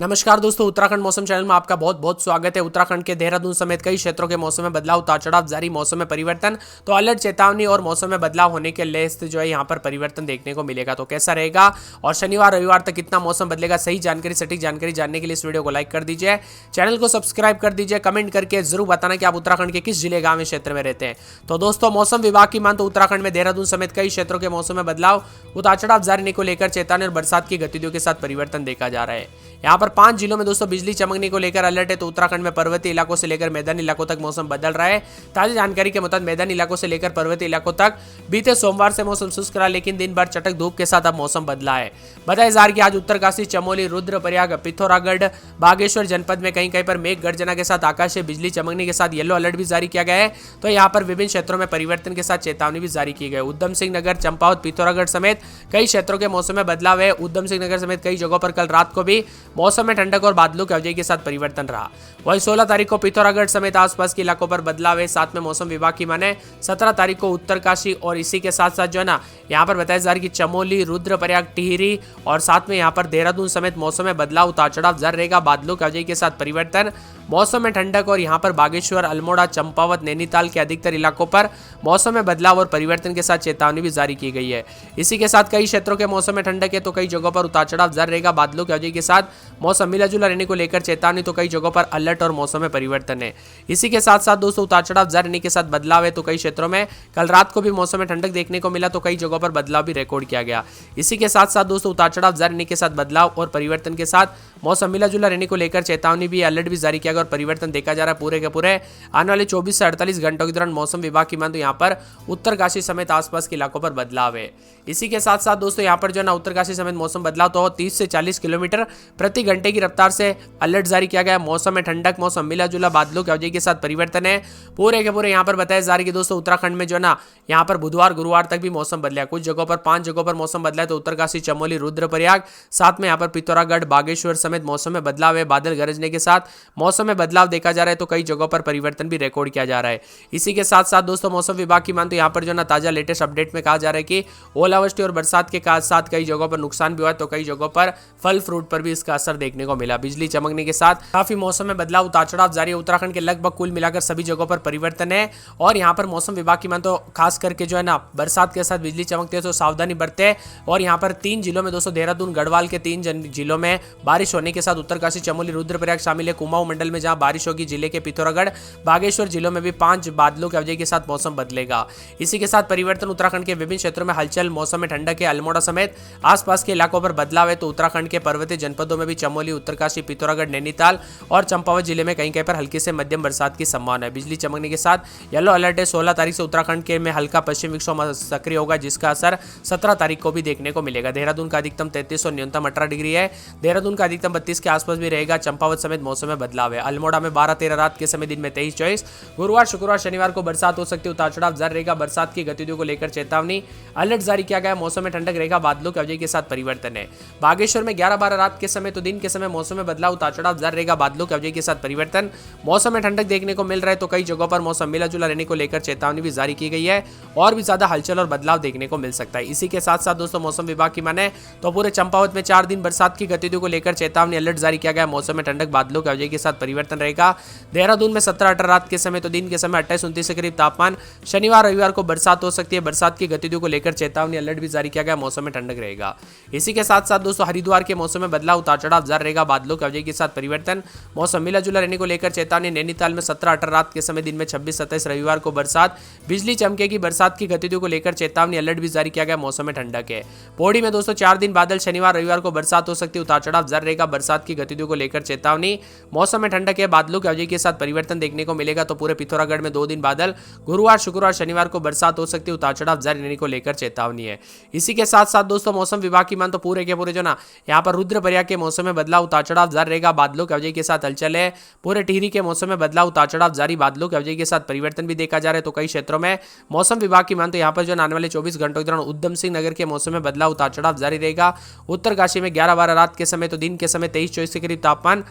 नमस्कार दोस्तों, उत्तराखंड मौसम चैनल में आपका बहुत बहुत स्वागत है। उत्तराखंड के देहरादून समेत कई क्षेत्रों के मौसम में बदलाव, उतार चढ़ाव जारी, मौसम में परिवर्तन, तो अलर्ट, चेतावनी और मौसम में बदलाव होने के लिस्ट जो है यहाँ पर परिवर्तन देखने को मिलेगा। तो कैसा रहेगा और शनिवार रविवार तक कितना मौसम बदलेगा, सही जानकारी, सटीक जानकारी जानने के लिए इस वीडियो को लाइक कर दीजिए, चैनल को सब्सक्राइब कर दीजिए, कमेंट करके जरूर बताना कि आप उत्तराखंड के किस जिले, गांव या क्षेत्र में रहते हैं। तो दोस्तों, मौसम विभाग की मान तो उत्तराखंड में देहरादून समेत कई क्षेत्रों के मौसम में बदलाव, उतार चढ़ाव जारी को लेकर चेतावनी और बरसात की गतिविधियों के साथ परिवर्तन देखा जा रहा है। यहाँ पर 5 जिलों में दोस्तों बिजली चमकने को लेकर अलर्ट है। तो उत्तराखंड में पर्वतीय इलाकों से लेकर मैदानी इलाकों तक मौसम बदल रहा है। ताजा जानकारी के मुताबिक मैदानी इलाकों से लेकर पर्वतीय इलाकों तक बीते सोमवार से मौसम शुष्क रहा, लेकिन दिन भर चटक धूप के साथ अब मौसम बदला है। बताया जा रहा है कि आज उत्तरकाशी, चमोली, रुद्रप्रयाग, पिथौरागढ़, बागेश्वर जनपद में कहीं कहीं पर मेघ गर्जना के साथ आकाशीय बिजली चमकने के साथ येलो अलर्ट भी जारी किया गया है। तो यहाँ पर विभिन्न क्षेत्रों में परिवर्तन के साथ चेतावनी भी जारी की गई। उधम सिंह नगर, चंपावत, पिथौरागढ़ समेत कई क्षेत्रों के मौसम में बदलाव है। उधम सिंह नगर समेत कई जगहों पर कल रात को भी मौसम में ठंडक और बादलों की अवधि के साथ परिवर्तन रहा। वही 16 तारीख को पिथौरागढ़ समेत आसपास के इलाकों पर बदलाव है। साथ में मौसम विभाग की माने 17 तारीख को उत्तरकाशी और इसी के साथ साथ जो है ना यहाँ पर बताया जा रहा है कि चमोली, रुद्रप्रयाग, टिहरी और साथ में यहाँ पर देहरादून समेत मौसम में बदलाव, उतार चढ़ाव जारी रहेगा। बादलों की अवधि के साथ परिवर्तन, मौसम में ठंडक और यहाँ पर बागेश्वर, अल्मोड़ा, चंपावत, नैनीताल के अधिकतर इलाकों पर मौसम में बदलाव और परिवर्तन के साथ चेतावनी भी जारी की गई है। इसी के साथ कई क्षेत्रों के मौसम में ठंडक है, तो कई जगहों पर उतार चढ़ाव जारी रहेगा। बादलों की अवधि के साथ मौसम मिला जुला रहने को लेकर चेतावनी, तो कई जगहों पर अलर्ट और मौसम में परिवर्तन है। इसी के साथ साथ दोस्तों उतार चढ़ाव जारी रहने के साथ बदलाव है। तो कई क्षेत्रों में कल रात को भी मौसम में ठंडक देखने को मिला, तो कई जगहों पर बदलाव भी रिकॉर्ड किया गया। इसी के साथ साथ दोस्तों उतार चढ़ाव जारी रहने के साथ बदलाव और परिवर्तन के साथ मौसम मिला जुला रहने को लेकर चेतावनी भी, अलर्ट भी जारी किया गया और परिवर्तन देखा जा रहा है पूरे के पूरे आने वाले 24 से 48 घंटों के दौरान। मौसम विभाग की मान तो यहाँ पर उत्तरकाशी समेत आसपास के इलाकों पर बदलाव है। इसी के साथ साथ दोस्तों यहाँ पर जो है ना उत्तरकाशी समेत मौसम बदलाव तो 30 से 40 किलोमीटर प्रति घंटे की रफ्तार से अलर्ट जारी किया गया। मौसम में ठंडक, मौसम मिला जुला, बादलों की अवधि के साथ परिवर्तन है पूरे के पूरे। यहाँ पर बताया जा रहा है कि दोस्तों उत्तराखंड में जो है ना यहाँ पर बुधवार, गुरुवार तक भी मौसम बदला। कुछ जगहों पर 5 जगहों पर मौसम बदला है। तो उत्तरकाशी, चमोली, रुद्रप्रयाग, साथ में यहाँ पर पिथौरागढ़, बागेश्वर समेत मौसम में बदलाव है। बादल गरजने के साथ मौसम में बदलाव देखा जा रहा है। तो कई जगहों पर परिवर्तन भी रिकॉर्ड किया जा रहा है। इसी के साथ साथ दोस्तों मौसम विभाग की मान तो यहाँ पर जो ना ताजा लेटेस्ट अपडेट में कहा जा रहा है कि ओलावृष्टि और बरसात के साथ कई जगहों पर नुकसान भी हुआ। तो कई जगहों पर फल फ्रूट पर भी इसका असर देखने को मिला। बिजली चमकने के साथ काफी मौसम में बदलाव, उतार चढ़ाव जारी है। उत्तराखंड के लगभग कुल मिलाकर सभी जगहों पर परिवर्तन है। और यहाँ पर मौसम विभाग की मान तो खास करके जो है ना बरसात के साथ बिजली चमकती है, तो सावधानी बरते। और यहाँ पर 3 जिलों में दोस्तों देहरादून, गढ़वाल के 3 जिलों में बारिश होने के साथ उत्तरकाशी, चमोली, रुद्रप्रयाग शामिल है। कुमाऊं मंडल में जहां बारिश होगी, जिले के पिथौरागढ़, बागेश्वर जिलों में भी 5 बादलों की अवधि के साथ मौसम बदलेगा। इसी के साथ परिवर्तन, उत्तराखंड के विभिन्न क्षेत्रों में हलचल, मौसम में ठंडक है। अल्मोड़ा समेत आसपास के इलाकों पर बदलाव है। तो उत्तराखंड के पर्वतीय जनपदों में भी चमोली, उत्तरकाशी, पिथौरागढ़, नैनीताल और चंपावत जिले में कहीं कहीं पर हल्की से मध्यम बरसात की संभावना है। बिजली चमकने के साथ येलो अलर्ट है। 16 तारीख से उत्तराखंड के में हल्का पश्चिम विक्षोभ सक्रिय होगा, जिसका असर 17 तारीख को भी देखने को मिलेगा। देहरादून का अधिकतम 33 और न्यूनतम 18 डिग्री है। देहरादून का अधिकतम 32 के आसपास भी रहेगा। चंपावत समेत मौसम में बदलाव है। अल्मोड़ा में 12-13 रात के समय, दिन में 23-24। गुरुवार, शुक्रवार, शनिवार को बरसात हो सकती है। उतार चढ़ाव जारी रहेगा। बरसात की गतिविधियों को लेकर चेतावनी, अलर्ट जारी किया गया। मौसम में ठंडक रहेगा। बादलों की अवधि के साथ परिवर्तन है। बागेश्वर में 11-12 रात के समय, तो दिन के समय मौसम में बदलाव, उतार चढ़ाव जारी रहेगा। बादलों की अवधि के साथ परिवर्तन, मौसम में ठंडक देखने को मिल रहा है। तो कई जगहों पर मौसम मिला जुला रहने को लेकर चेतावनी भी जारी की गई है। और भी ज्यादा हलचल और बदलाव देखने को मिल सकता है। इसी के साथ साथ दोस्तों मौसम विभाग की माने तो पूरे चंपावत में 4 दिन बरसात की गतिविधियों को लेकर चेतावनी, अलर्ट जारी किया गया। मौसम में ठंडक, बादलों की अवधि के साथ परिवर्तन रहेगा। देहरादून में 17-18 रात के समय, तो दिन के समय 28-29 के करीब तापमान। शनिवार, रविवार को बरसात हो सकती है। बरसात की गतिविधियों को लेकर चेतावनी, अलर्ट भी जारी किया गया। मौसम में ठंडक रहेगा। इसी के साथ साथ दोस्तों हरिद्वार के मौसम में बदलाव, उतार चढ़ाव जारी रहेगा। बादलों की अवधि के साथ परिवर्तन, मौसम मिला जुला रहने को लेकर चेतावनी। नैनीताल में 17-18 रात के समय, दिन में 26-27 रविवार को बरसात, बिजली चमकेगी। बरसात की गतिविधियों को लेकर चेतावनी, अलर्ट भी जारी किया गया। मौसम में ठंडक है। पौड़ी में दोस्तों 4 दिन बादल, शनिवार, रविवार को बरसात हो सकती है। उतार चढ़ाव जारी रहेगा। बरसात की गतिविधियों को लेकर चेतावनी, मौसम में ठंडक है। बादलों की अवधि के साथ परिवर्तन देखने को मिलेगा। तो पूरे पिथौरागढ़ में 2 दिन बादल, गुरुवार, शुक्रवार, शनिवार को बरसात हो सकती है। उतार चढ़ाव जारी रहने को लेकर चेतावनी है। इसी के साथ साथ दोस्तों मौसम विभाग की मान तो पूरे के पूरे जो ना यहाँ पर रुद्रप्रयाग के मौसम में बदलाव, उतार चढ़ाव जारी रहेगा। बादलों की अवधि के साथ हलचल है। पूरे टिहरी के मौसम में बदलाव, उतार चढ़ाव जारी, बादलों की अवधि के साथ परिवर्तन भी देखा जा रहा है। तो कई क्षेत्रों में मौसम विभाग की मान तो यहाँ पर जो आने वाले 24 घंटों के दौरान उधम सिंह नगर के मौसम में बदलाव, उतार चढ़ाव जारी रहेगा। उत्तरकाशी में 11-12 रात के समय, तो दिन के समय 23-24 के करीब तापमान।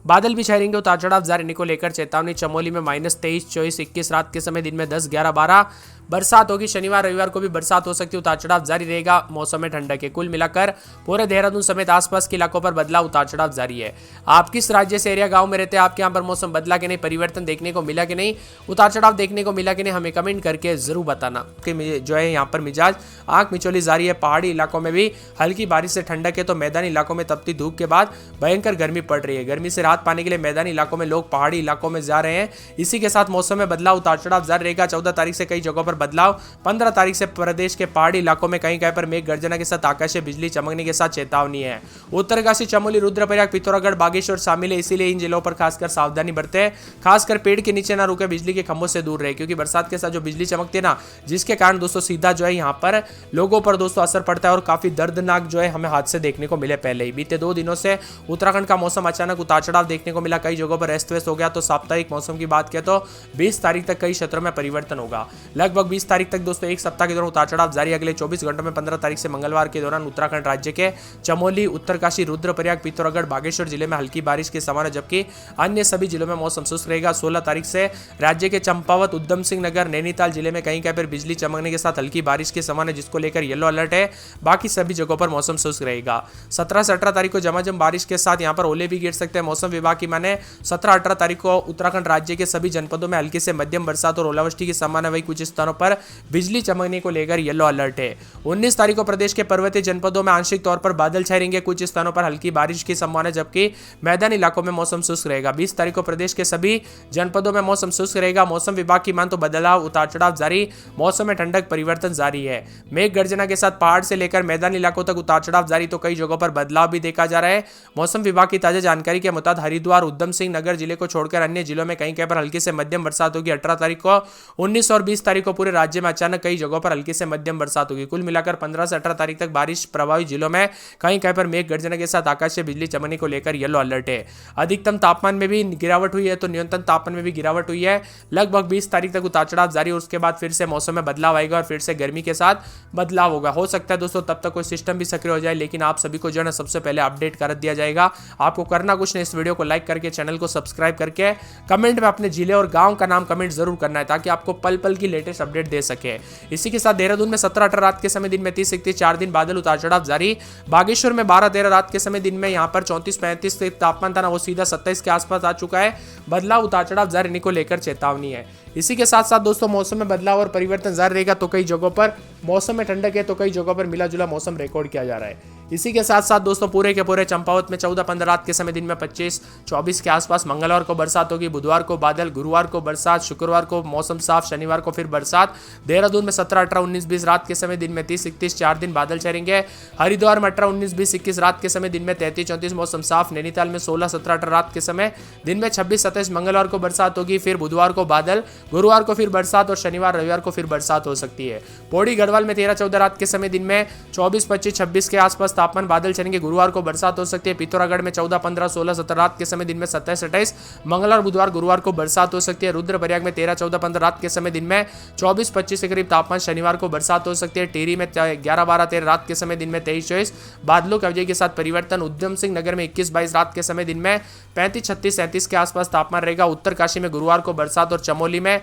बादल भी छाएंगे, उतार चढ़ाव जारी रहने को लेकर चेतावनी। चमोली में -23, 24, 21 रात के समय, दिन में 10, 11, 12 बरसात होगी। शनिवार रविवार को भी बरसात हो सकती है, उतार चढ़ाव जारी रहेगा। मौसम में ठंडक है। कुल मिलाकर पूरे देहरादून समेत आसपास के इलाकों पर बदलाव, उतार चढ़ाव जारी है। आप किस राज्य से, एरिया, गांव में रहते हैं? आपके यहाँ पर मौसम बदला कि नहीं, परिवर्तन देखने को मिला कि नहीं, उतार चढ़ाव देखने को मिला कि नहीं, हमें कमेंट करके जरूर बताना। कि जो है यहाँ पर मिजाज आंख मिचौली जारी है। पहाड़ी इलाकों में भी हल्की बारिश से ठंडक है, तो मैदानी इलाकों में तपती धूप के बाद भयंकर गर्मी पड़ रही है। गर्मी से राहत पाने के लिए मैदानी इलाकों में लोग पहाड़ी इलाकों में जा रहे हैं। इसी के साथ मौसम में बदलाव, उतार चढ़ाव जारी रहेगा। 14 तारीख से कई जगहों पर बदलाव। 15 तारीख से प्रदेश के पहाड़ी इलाकों में कहीं कहीं पर मेघ गर्जना के साथ आकाशीय बिजली चमकने के साथ चेतावनी है। उत्तरकाशी, चमोली, रुद्रप्रयाग, पिथौरागढ़, बागेश्वर शामिल है, इसीलिए इन जिलों पर खासकर सावधानी बरते। खासकर पेड़ के नीचे ना रुके, बिजली के खंभों से दूर रहे, क्योंकि बरसात के साथ जो बिजली चमकती है ना, जिसके कारण दोस्तों सीधा जो है यहाँ पर लोगों पर दोस्तों असर पड़ता है और काफी दर्दनाक जो है हमें हादसे देखने को मिले पहले ही। बीते 2 दिनों से उत्तराखंड का मौसम अचानक उतार चढ़ाव देखने को मिला। कई जगहों पर अस्त व्यस्त हो गया। तो साप्ताहिक मौसम की बात किया तो 20 तारीख तक कई क्षेत्रों में परिवर्तन होगा। लगभग 20 तारीख तक दोस्तों एक सप्ताह के दौरान उतार चढ़ाव जारी। अगले 24 घंटों में 15 तारीख से मंगलवार के दौरान उत्तराखंड राज्य के चमोली, उत्तरकाशी, रुद्रप्रयाग, पिथौरागढ़, बागेश्वर जिले में हल्की बारिश के समान है, जबकि अन्य सभी जिलों में मौसम शुष्क रहेगा। 16 तारीख से राज्य के चंपावत, उधम सिंह नगर, नैनीताल जिले में कहीं कहीं पर बिजली चमकने के साथ हल्की बारिश के समान है, जिसको लेकर येलो अलर्ट है। बाकी सभी जगहों पर मौसम शुष्क रहेगा। 17 से 18 तारीख को झमाझम बारिश के साथ यहाँ पर ओले भी गिर सकते हैं। मौसम विभाग की माने 17-18 तारीख को उत्तराखंड राज्य के सभी जनपदों में हल्की से मध्यम बरसात और ओलावृष्टि की संभावना, वही कुछ स्थानों पर बिजली चमकने को लेकर येलो अलर्ट है। 19 तारीख को प्रदेश के पर्वतीय जनपदों में आंशिक तौर पर बादल छाए रहेंगे, कुछ स्थानों पर हल्की बारिश की संभावना, जबकि मैदानी इलाकों में मौसम शुष्क रहेगा। 20 तारीख को प्रदेश के सभी जनपदों में मौसम शुष्क रहेगा। मौसम विभाग की मान तो बदलाव, उतार चढ़ाव जारी, मौसम में ठंडक, परिवर्तन जारी है। मेघ गर्जना के साथ पहाड़ से लेकर मैदानी इलाकों तक उतार चढ़ाव जारी, तो कई जगहों पर बदलाव भी देखा जा रहा है। मौसम विभाग की ताजा जानकारी के मुताबिक हरिद्वार, उधम सिंह नगर जिले को छोड़कर अन्य जिलों में कहीं कहीं पर हल्की से मध्यम बरसात होगी। 18 तारीख को, 19 और 20 तारीख को पूरे राज्य में अचानक कई जगहों पर हल्की से मध्यम बरसात होगी। कुल मिलाकर 15 से 18 तारीख तक बारिश प्रभावित जिलों में कहीं कहीं पर मेघ गर्जना के साथ आकाशीय बिजली चमकने को लेकर येलो अलर्ट है। अधिकतम तापमान में भी गिरावट हुई है, तो न्यूनतम तापमान में भी गिरावट हुई है। लगभग 20 तारीख तक उतार चढ़ाव जारी और उसके बाद फिर से मौसम में बदलाव आएगा और फिर से गर्मी के साथ बदलाव होगा। हो सकता है दोस्तों तब तक कोई सिस्टम भी सक्रिय हो जाए, लेकिन आप सभी को जो है सबसे पहले अपडेट कर दिया जाएगा। आपको करना कुछ नहीं, इस वीडियो को लाइक करके चैनल को सब्सक्राइब करके कमेंट में अपने जिले और गांव का नाम कमेंट जरूर करना है, ताकि आपको पल पल की लेटेस्ट अपडेट दे सके। इसी के साथ देहरादून में 17-18 रात के समय, दिन में 30-31, 4 दिन बादल, उतार चढ़ाव जारी। बागेश्वर में 12-13 रात के समय, दिन में यहाँ पर 34-35 से तापमान था ना, वो सीधा 27 के आसपास आ चुका है। बदलाव, उतार चढ़ाव जारी रहने को लेकर चेतावनी है। इसी के साथ साथ दोस्तों मौसम में बदलाव और परिवर्तन जारी रहेगा, तो कई जगहों पर मौसम में ठंडक है, तो कई जगहों पर मिला जुला मौसम रिकॉर्ड किया जा रहा है। इसी के साथ साथ दोस्तों पूरे के पूरे चंपावत में 14-15 रात के समय, दिन में 25-24 के आसपास, मंगलवार को बरसात होगी, बुधवार को बादल, गुरुवार को बरसात, शुक्रवार को मौसम साफ, शनिवार को फिर बरसात। देहरादून में 17-18-19-20 रात के समय, दिन में 30-31, 4 दिन बादल छाएंगे। हरिद्वार में 18-19-20-21 रात के समय, दिन में 33-34 मौसम साफ। नैनीताल में 16-17-18 रात के समय, दिन में 26-27 मंगलवार को बरसात होगी, फिर बुधवार को बादल, गुरुवार को फिर बरसात और शनिवार रविवार को फिर बरसात हो सकती है। पौड़ी गढ़वाल में 13-14 रात के समय, दिन में 24-25-26 के आसपास तापमान, बादल चलेंगे, गुरुवार को बरसात हो सकती है। पिथौरागढ़ में 14-15-16-17 रात के समय, दिन में 27-28 मंगलवार, बुधवार, गुरुवार को बरसात हो सकती है। रुद्रप्रयाग में 13-14-15 रात के समय, दिन में 24-25 के करीब तापमान, शनिवार को बरसात हो सकती है। टिहरी में 11-12-13 रात के समय, दिन में 23-24 बादलों की वजह के साथ परिवर्तन। उधम सिंह नगर में 21-22 रात के समय, दिन में 35-36-37 के आसपास तापमान रहेगा। उत्तरकाशी में गुरुवार को बरसात और चमोली में